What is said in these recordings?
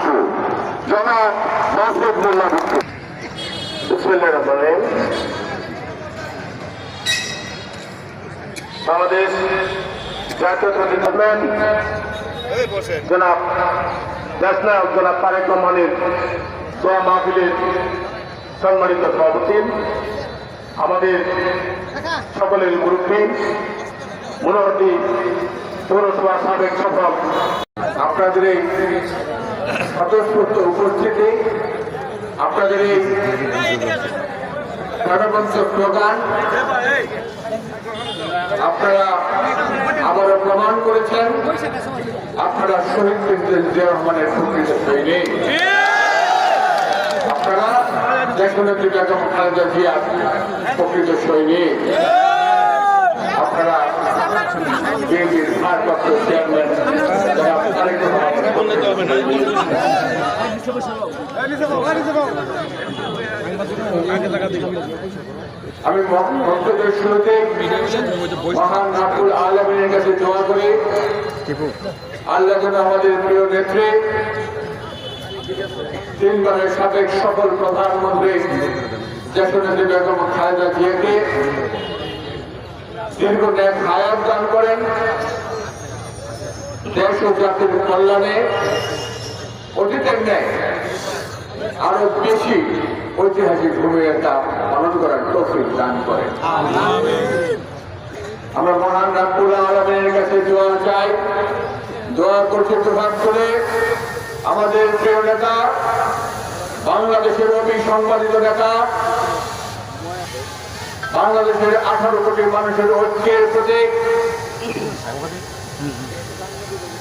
সদস্য জনাব মাসুদ মোল্লা ভুট্টো। বিসমিল্লাহির রহমানির রহিম। বাংলাদেশ জাতীয়তাবাদী দল জনাব দেশনায়ক জনাব তারেক রহমানের দোয়া মাহফিলের সম্মানিত সভাপতি, আমাদের সকলের মুরব্বী মনোহরদী পৌরসভার সাবেক সফল, আপনাদের এই স্বতঃস্ফূর্ত উপস্থিতি, আপনাদের এই প্রাণবন্ত স্লোগান আপনারা আবারও প্রমাণ করেছেন আপনারা শহীদ প্রেসিডেন্ট জিয়া রহমানের প্রকৃত সৈনিক। আপনারা দেশনেত্রী বেগম খালেদা জিয়ার প্রকৃত সৈনিক। আপনারা বিএনপির ভারপ্রাপ্ত চেয়ারম্যান জনাব তারেক আমি বক্তব্যের শুরুতে মহান রাব্বুল আলামিনের কাছে দোয়া করি আল্লাহ যেন আমাদের প্রিয় নেত্রী, তিনবারের সাবেক সফল প্রধানমন্ত্রী দেশনেত্রী বেগম খালেদা জিয়াকে দীর্ঘ ন্যাক হায়াত দান করেন, দেশ ও জাতির কল্যাণে অতীতের ন্যায় আরো বেশি ঐতিহাসিক ভূমিকা পালন করার তৌফিক দান করেন। আমরা মহান রাব্বুল আলামিনের কাছে দোয়া চাই, দোয়া করতে প্রভাব করে আমাদের প্রিয় নেতা, বাংলাদেশের অবিসংবাদিত নেতা, বাংলাদেশের 18 কোটি মানুষের ঐক্যের প্রতীক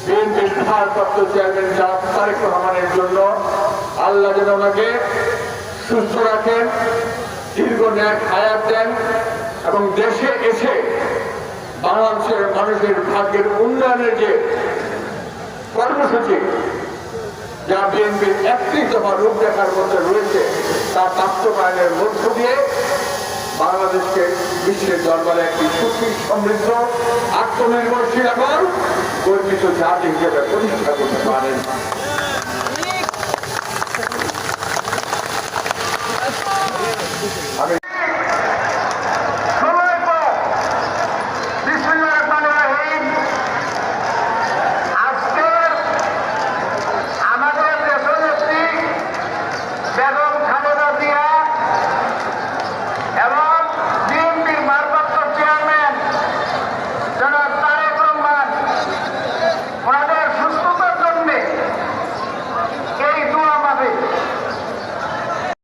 বিএনপির ভারপ্রাপ্ত চেয়ারম্যান জনাব তারেক রহমানের জন্য আল্লাহ যেন ওনাকে সুস্থ রাখেন, দীর্ঘ ন্যাক হায়াত দেন এবং দেশে এসে বাংলাদেশের মানুষের ভাগ্যের উন্নয়নের যে কর্মসূচি যা বিএনপির 31 দফা রূপরেখার মধ্যে রয়েছে তা বাস্তবায়নের মধ্য দিয়ে বাংলাদেশকে বিশ্বের দরবারে একটি সুখী, সমৃদ্ধ, আত্মনির্ভরশীল এবং গর্বিত জাতি হিসেবে প্রতিষ্ঠা করতে পারেন।